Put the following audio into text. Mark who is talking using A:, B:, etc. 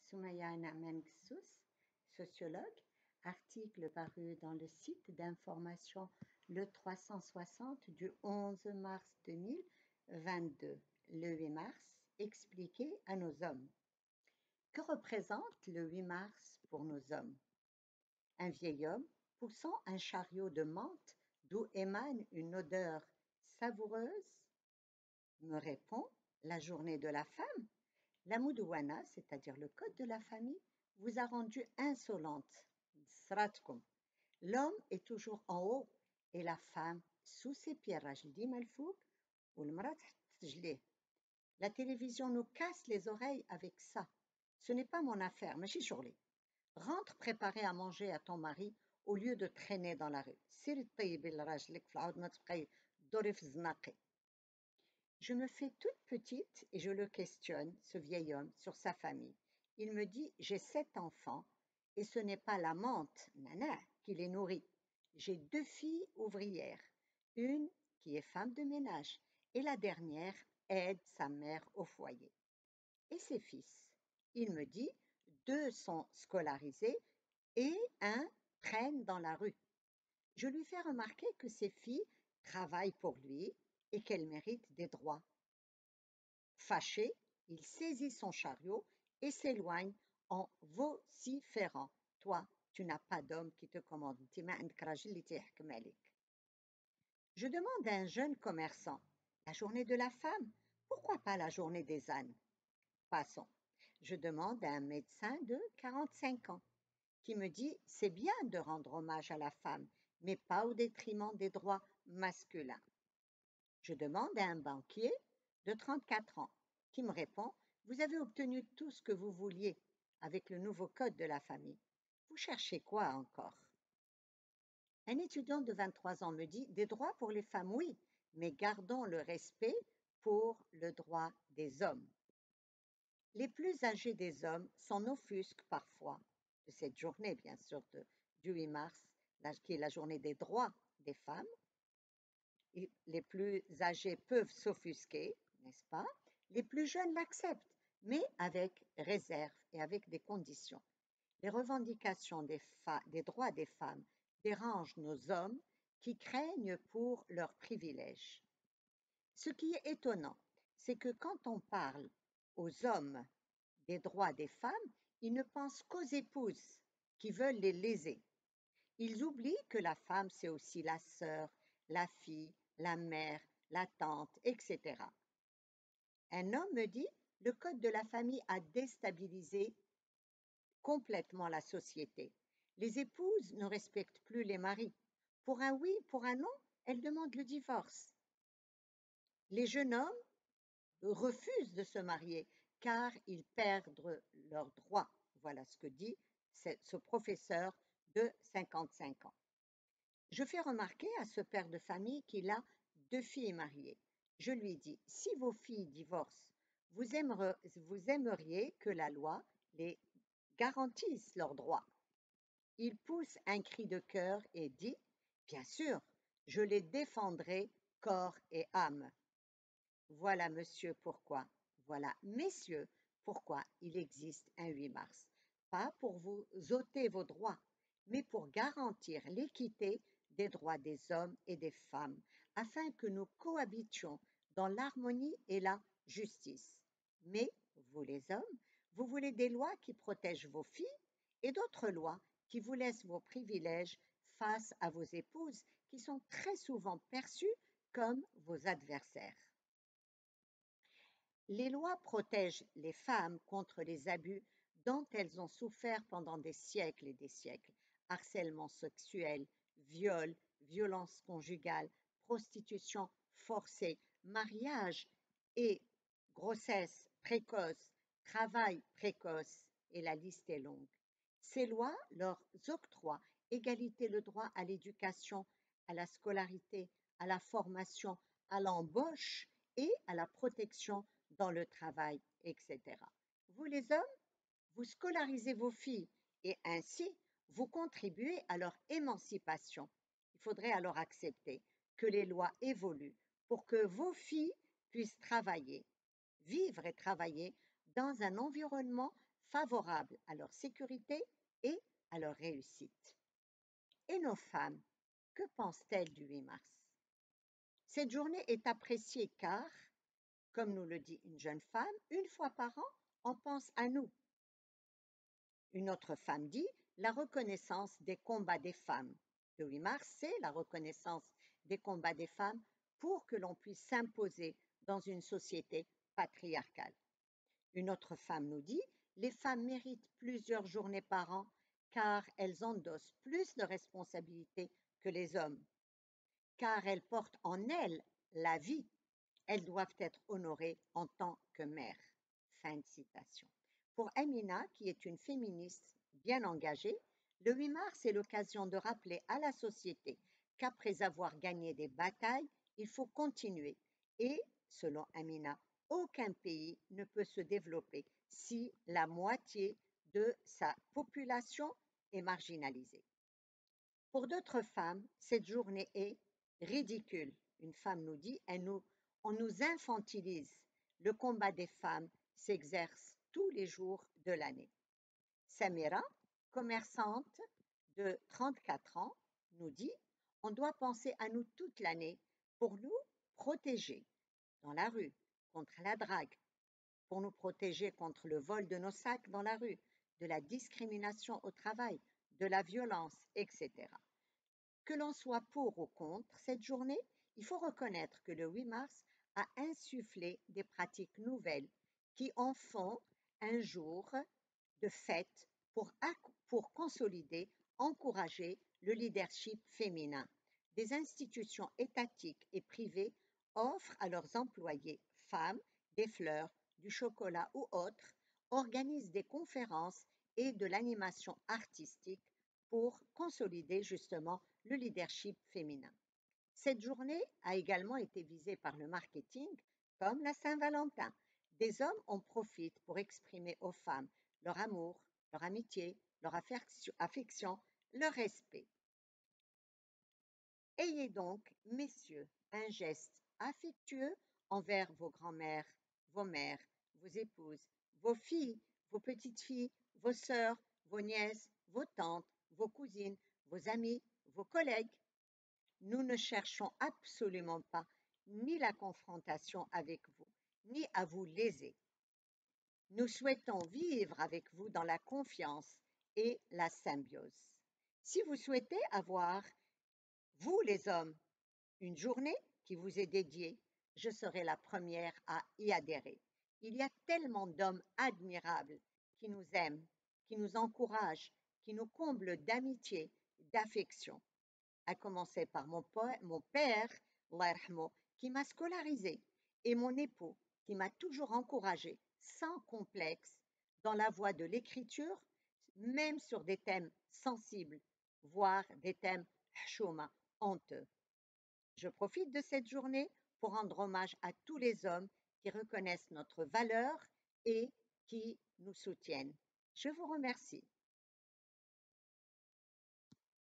A: Soumaya Naaman Gsous, sociologue, article paru dans le site d'information Le 360 du 11 mars 2022. Le 8 mars, expliqué à nos hommes. Que représente le 8 mars pour nos hommes? Un vieil homme poussant un chariot de menthe d'où émane une odeur savoureuse me répond la journée de la femme. La Moudouana, c'est-à-dire le code de la famille, vous a rendu insolente. Sratkum. L'homme est toujours en haut et la femme sous ses pieds. Rajdi Malfouk ou le Mrat Tjlé. La télévision nous casse les oreilles avec ça. Ce n'est pas mon affaire, mais chichourli. Rentre préparer à manger à ton mari au lieu de traîner dans la rue. Je me fais toute petite et je le questionne, ce vieil homme, sur sa famille. Il me dit, j'ai 7 enfants et ce n'est pas la menthe, nana, qui les nourrit. J'ai 2 filles ouvrières, une qui est femme de ménage et la dernière aide sa mère au foyer. Et ses fils, il me dit, 2 sont scolarisés et un traîne dans la rue. Je lui fais remarquer que ses filles travaillent pour lui et qu'elles méritent des droits. Fâché, il saisit son chariot et s'éloigne en vociférant. Toi, tu n'as pas d'homme qui te commande. Je demande à un jeune commerçant, la journée de la femme, pourquoi pas la journée des ânes? Passons. Je demande à un médecin de 45 ans qui me dit, c'est bien de rendre hommage à la femme, mais pas au détriment des droits masculins. Je demande à un banquier de 34 ans qui me répond, vous avez obtenu tout ce que vous vouliez avec le nouveau code de la famille. Vous cherchez quoi encore? Un étudiant de 23 ans me dit, des droits pour les femmes, oui, mais gardons le respect pour le droit des hommes. Les plus âgés des hommes s'en offusquent parfois de cette journée, bien sûr, du 8 mars, qui est la journée des droits des femmes. Les plus âgés peuvent s'offusquer, n'est-ce pas? Les plus jeunes l'acceptent, mais avec réserve et avec des conditions. Les revendications des droits des femmes dérangent nos hommes qui craignent pour leurs privilèges. Ce qui est étonnant, c'est que quand on parle aux hommes des droits des femmes, ils ne pensent qu'aux épouses qui veulent les léser. Ils oublient que la femme, c'est aussi la sœur, la fille, la mère, la tante, etc. Un homme me dit, le code de la famille a déstabilisé complètement la société. Les épouses ne respectent plus les maris. Pour un oui, pour un non, elles demandent le divorce. Les jeunes hommes refusent de se marier car ils perdent leurs droits. Voilà ce que dit ce professeur de 55 ans. Je fais remarquer à ce père de famille qu'il a 2 filles mariées. Je lui dis, si vos filles divorcent, vous aimeriez que la loi les garantisse leurs droits. Il pousse un cri de cœur et dit, bien sûr, je les défendrai corps et âme. Voilà, monsieur, pourquoi, voilà, messieurs, pourquoi il existe un 8 mars. Pas pour vous ôter vos droits, mais pour garantir l'équité des droits des hommes et des femmes, afin que nous cohabitions dans l'harmonie et la justice. Mais vous les hommes, vous voulez des lois qui protègent vos filles et d'autres lois qui vous laissent vos privilèges face à vos épouses qui sont très souvent perçues comme vos adversaires. Les lois protègent les femmes contre les abus dont elles ont souffert pendant des siècles et des siècles. Harcèlement sexuel, viol, violence conjugale, prostitution forcée, mariage et grossesse précoce, travail précoce, et la liste est longue. Ces lois leur octroient égalité le droit à l'éducation, à la scolarité, à la formation, à l'embauche et à la protection dans le travail, etc. Vous les hommes, vous scolarisez vos filles et ainsi vous contribuez à leur émancipation. Il faudrait alors accepter que les lois évoluent pour que vos filles puissent travailler, vivre et travailler dans un environnement favorable à leur sécurité et à leur réussite. Et nos femmes, que pensent-elles du 8 mars? Cette journée est appréciée car, comme nous le dit une jeune femme, une fois par an, on pense à nous. Une autre femme dit la reconnaissance des combats des femmes. Le 8 mars, c'est la reconnaissance des combats des femmes pour que l'on puisse s'imposer dans une société patriarcale. Une autre femme nous dit les femmes méritent plusieurs journées par an car elles endossent plus de responsabilités que les hommes, car elles portent en elles la vie. Elles doivent être honorées en tant que mères. Fin de citation. Pour Amina, qui est une féministe bien engagée, le 8 mars est l'occasion de rappeler à la société qu'après avoir gagné des batailles, il faut continuer. Et, selon Amina, aucun pays ne peut se développer si la moitié de sa population est marginalisée. Pour d'autres femmes, cette journée est ridicule. Une femme nous dit, on nous infantilise. Le combat des femmes s'exerce tous les jours de l'année. Samira, commerçante de 34 ans, nous dit, on doit penser à nous toute l'année pour nous protéger dans la rue, contre la drague, pour nous protéger contre le vol de nos sacs dans la rue, de la discrimination au travail, de la violence, etc. Que l'on soit pour ou contre cette journée, il faut reconnaître que le 8 mars a insufflé des pratiques nouvelles qui en font un jour de fête pour consolider, encourager le leadership féminin. Des institutions étatiques et privées offrent à leurs employés femmes des fleurs, du chocolat ou autres, organisent des conférences et de l'animation artistique pour consolider justement le leadership féminin. Cette journée a également été visée par le marketing comme la Saint-Valentin. Des hommes en profitent pour exprimer aux femmes leur amour, leur amitié, leur affection, leur respect. Ayez donc, messieurs, un geste affectueux envers vos grands-mères, vos mères, vos épouses, vos filles, vos petites filles, vos sœurs, vos nièces, vos tantes, vos cousines, vos amis, vos collègues. Nous ne cherchons absolument pas ni la confrontation avec vous, ni à vous léser. Nous souhaitons vivre avec vous dans la confiance et la symbiose. Si vous souhaitez avoir, vous les hommes, une journée qui vous est dédiée, je serai la première à y adhérer. Il y a tellement d'hommes admirables qui nous aiment, qui nous encouragent, qui nous comblent d'amitié, d'affection. À commencer par mon père, Allah yarhamou, qui m'a scolarisé, et mon époux, qui m'a toujours encouragé, sans complexe, dans la voie de l'écriture, même sur des thèmes sensibles, voire des thèmes hchouma, honteux. Je profite de cette journée pour rendre hommage à tous les hommes qui reconnaissent notre valeur et qui nous soutiennent. Je vous remercie.